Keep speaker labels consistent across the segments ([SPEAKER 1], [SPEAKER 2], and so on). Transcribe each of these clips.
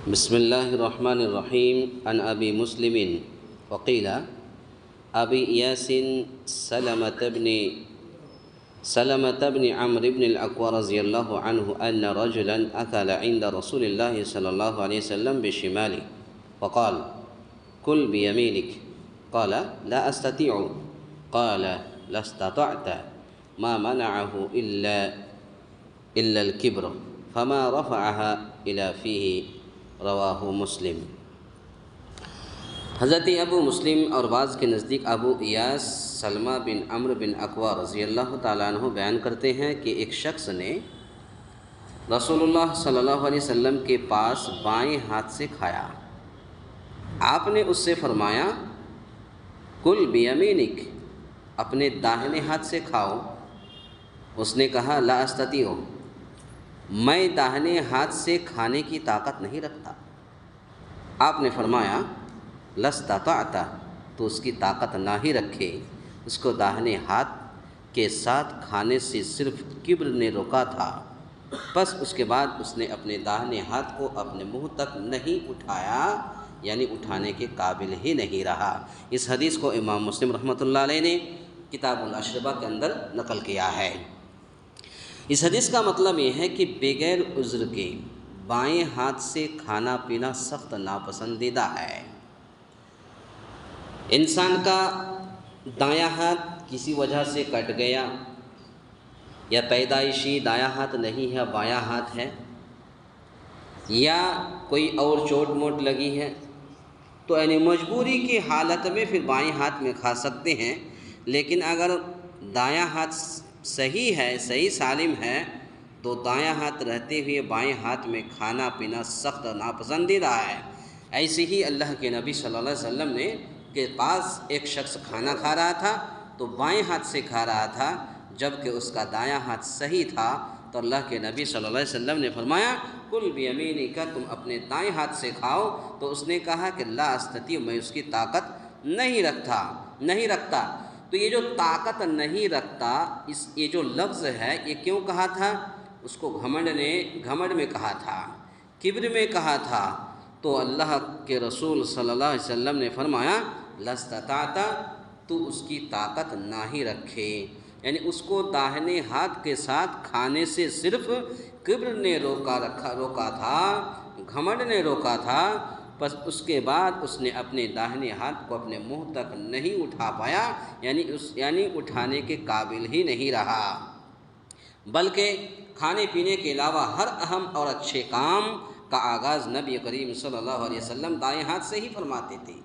[SPEAKER 1] بسم الله الرحمن الرحيم. عن أبي مسلم وقيل أبي إياس سلمة بن عمرو بن الأكوع رضي الله عنه أن رجلا أكل عند رسول الله صلى الله عليه وسلم بشماله وقال: كل بيمينك. قال: لا أستطيع. قال: لا استطعت. ما منعه إلا الكبر فما رفعها إلى فيه. رواہ مسلم. حضرت ابو مسلم اور بعض کے نزدیک ابو ایاس سلمہ بن عمرو بن اکوع رضی اللہ تعالیٰ عنہ بیان کرتے ہیں کہ ایک شخص نے رسول اللہ صلی اللہ علیہ وسلم کے پاس بائیں ہاتھ سے کھایا. آپ نے اس سے فرمایا: کل بیمینک، اپنے داہنے ہاتھ سے کھاؤ. اس نے کہا: لا استطیع، میں داہنے ہاتھ سے کھانے کی طاقت نہیں رکھتا. آپ نے فرمایا: لستطعت، تو اس کی طاقت نہ ہی رکھے. اس کو داہنے ہاتھ کے ساتھ کھانے سے صرف کبر نے روکا تھا. بس اس کے بعد اس نے اپنے داہنے ہاتھ کو اپنے منہ تک نہیں اٹھایا، یعنی اٹھانے کے قابل ہی نہیں رہا. اس حدیث کو امام مسلم رحمۃ اللہ علیہ نے کتاب الاشربہ کے اندر نقل کیا ہے. اس حدیث کا مطلب یہ ہے کہ بغیر عذر کے بائیں ہاتھ سے کھانا پینا سخت ناپسندیدہ ہے. انسان کا دایاں ہاتھ کسی وجہ سے کٹ گیا، یا پیدائشی دایاں ہاتھ نہیں ہے، بایاں ہاتھ ہے، یا کوئی اور چوٹ موٹ لگی ہے، تو یعنی مجبوری کی حالت میں پھر بائیں ہاتھ میں کھا سکتے ہیں. لیکن اگر دایاں ہاتھ صحیح ہے، صحیح سالم ہے، تو دایاں ہاتھ رہتے ہوئے بائیں ہاتھ میں کھانا پینا سخت ناپسندیدہ ہے. ایسے ہی اللہ کے نبی صلی اللہ علیہ وسلم نے کے پاس ایک شخص کھانا کھا رہا تھا تو بائیں ہاتھ سے کھا رہا تھا، جبکہ اس کا دایاں ہاتھ صحیح تھا. تو اللہ کے نبی صلی اللہ علیہ وسلم نے فرمایا: کل بیمینک، تم اپنے دائیں ہاتھ سے کھاؤ. تو اس نے کہا کہ لا استطیع، میں اس کی طاقت نہیں رکھتا. تو یہ جو طاقت نہیں رکھتا، یہ جو لفظ ہے، یہ کیوں کہا تھا؟ اس کو گھمنڈ میں کہا تھا، کبر میں کہا تھا. تو اللہ کے رسول صلی اللہ علیہ وسلم نے فرمایا: لستطعت، تو اس کی طاقت نہ ہی رکھے. یعنی اس کو داہنے ہاتھ کے ساتھ کھانے سے صرف کبر نے روکا تھا، گھمنڈ نے روکا تھا. بس اس کے بعد اس نے اپنے داہنے ہاتھ کو اپنے منہ تک نہیں اٹھا پایا، یعنی اٹھانے کے قابل ہی نہیں رہا. بلکہ کھانے پینے کے علاوہ ہر اہم اور اچھے کام کا آغاز نبی کریم صلی اللہ علیہ وسلم دائیں ہاتھ سے ہی فرماتے تھے.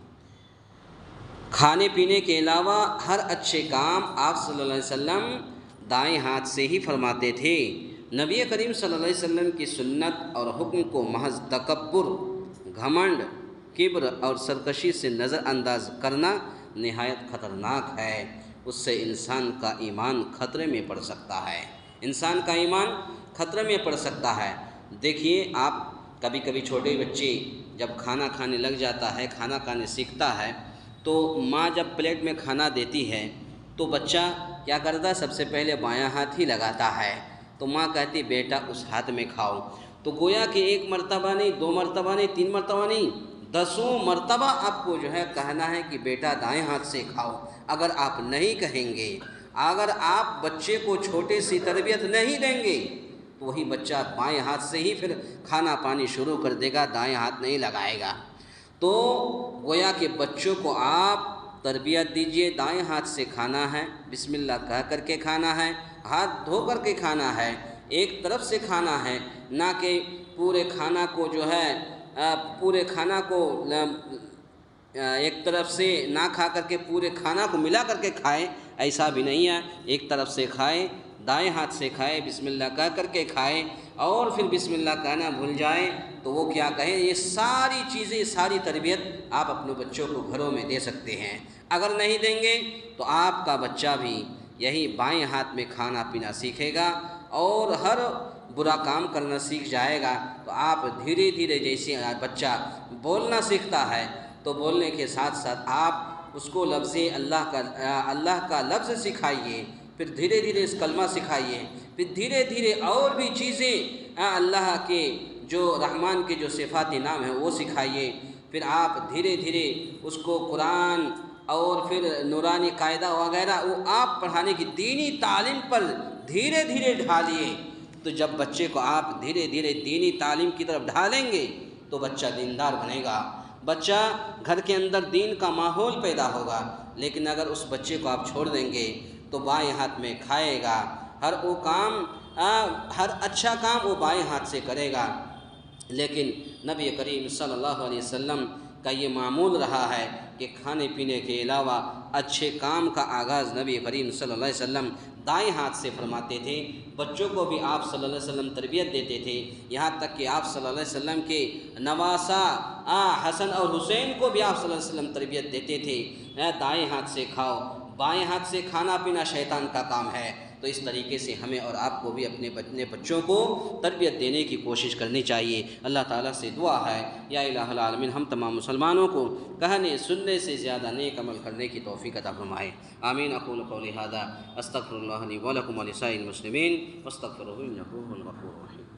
[SPEAKER 1] کھانے پینے کے علاوہ ہر اچھے کام آپ صلی اللہ علیہ وسلم دائیں ہاتھ سے ہی فرماتے تھے. نبی کریم صلی اللہ علیہ وسلم کی سنت اور حکم کو محض تکبر، گھمنڈ، کبر اور سرکشی سے نظر انداز کرنا نہایت خطرناک ہے. اس سے انسان کا ایمان خطرے میں پڑ سکتا ہے. دیکھیے، آپ کبھی چھوٹے بچے جب کھانا کھانے لگ جاتا ہے، کھانا کھانے سیکھتا ہے، تو ماں جب پلیٹ میں کھانا دیتی ہے تو بچہ کیا کرتا ہے؟ سب سے پہلے بایاں ہاتھ ہی لگاتا ہے. تو ماں کہتی: بیٹا اس ہاتھ میں کھاؤ. تو گویا کہ ایک مرتبہ نہیں، دو مرتبہ نہیں، تین مرتبہ نہیں، 10 مرتبہ آپ کو جو ہے کہنا ہے کہ بیٹا دائیں ہاتھ سے کھاؤ. اگر آپ نہیں کہیں گے، اگر آپ بچے کو چھوٹے سی تربیت نہیں دیں گے، تو وہی بچہ بائیں ہاتھ سے ہی پھر کھانا پانی شروع کر دے گا، دائیں ہاتھ نہیں لگائے گا. تو گویا کہ بچوں کو آپ تربیت دیجئے، دائیں ہاتھ سے کھانا ہے، بسم اللہ کہہ کر کے کھانا ہے، ہاتھ دھو کر کے کھانا ہے، ایک طرف سے کھانا ہے، نہ کہ پورے کھانا کو ایک طرف سے نہ کھا کر کے پورے کھانا کو ملا کر کے کھائے. ایسا بھی نہیں ہے. ایک طرف سے کھائے، دائیں ہاتھ سے کھائے، بسم اللہ کہہ کر کے کھائے، اور پھر بسم اللہ کہنا بھول جائے تو وہ کیا کہیں؟ یہ ساری چیزیں، ساری تربیت آپ اپنے بچوں کو گھروں میں دے سکتے ہیں. اگر نہیں دیں گے تو آپ کا بچہ بھی یہی بائیں ہاتھ میں کھانا پینا سیکھے گا اور ہر برا کام کرنا سیکھ جائے گا. تو آپ دھیرے دھیرے، جیسے بچہ بولنا سیکھتا ہے تو بولنے کے ساتھ ساتھ آپ اس کو اللہ کا لفظ سکھائیے، پھر دھیرے دھیرے اس کلمہ سکھائیے، پھر دھیرے دھیرے اور بھی چیزیں اللہ کے جو رحمان کے جو صفات نام ہیں وہ سکھائیے، پھر آپ دھیرے دھیرے اس کو قرآن اور پھر نورانی قاعدہ وغیرہ وہ آپ پڑھانے کی دینی تعلیم پر دھیرے دھیرے ڈھالیے۔ تو جب بچے کو آپ دھیرے دھیرے دینی تعلیم کی طرف ڈھالیں گے تو بچہ دیندار بنے گا، بچہ گھر کے اندر دین کا ماحول پیدا ہوگا۔ لیکن اگر اس بچے کو آپ چھوڑ دیں گے تو بائیں ہاتھ میں کھائے گا، ہر اچھا کام وہ بائیں ہاتھ سے کرے گا۔ لیکن نبی کریم صلی اللہ علیہ وسلم کا یہ معمول رہا ہے کہ کھانے پینے کے علاوہ اچھے کام کا آغاز نبی کریم صلی اللہ علیہ وسلم دائیں ہاتھ سے فرماتے تھے۔ بچوں کو بھی آپ صلی اللہ علیہ وسلم تربیت دیتے تھے، یہاں تک کہ آپ صلی اللہ علیہ وسلم کے نواسا حسن اور حسین کو بھی آپ صلی اللہ علیہ وسلم تربیت دیتے تھے، دائیں ہاتھ سے کھاؤ، بائیں ہاتھ سے کھانا پینا شیطان کا کام ہے۔ تو اس طریقے سے ہمیں اور آپ کو بھی اپنے بچوں کو تربیت دینے کی کوشش کرنی چاہیے۔ اللہ تعالیٰ سے دعا ہے یا الہ العالمین ہم تمام مسلمانوں کو کہنے سننے سے زیادہ نیک عمل کرنے کی توفیق عطا فرمائے۔ آمین۔ اقول قولی ھذا استغفر اللہ لی ولکم ولسائر المسلمین واستغفروہ انہ ھو الغفور الرحیم۔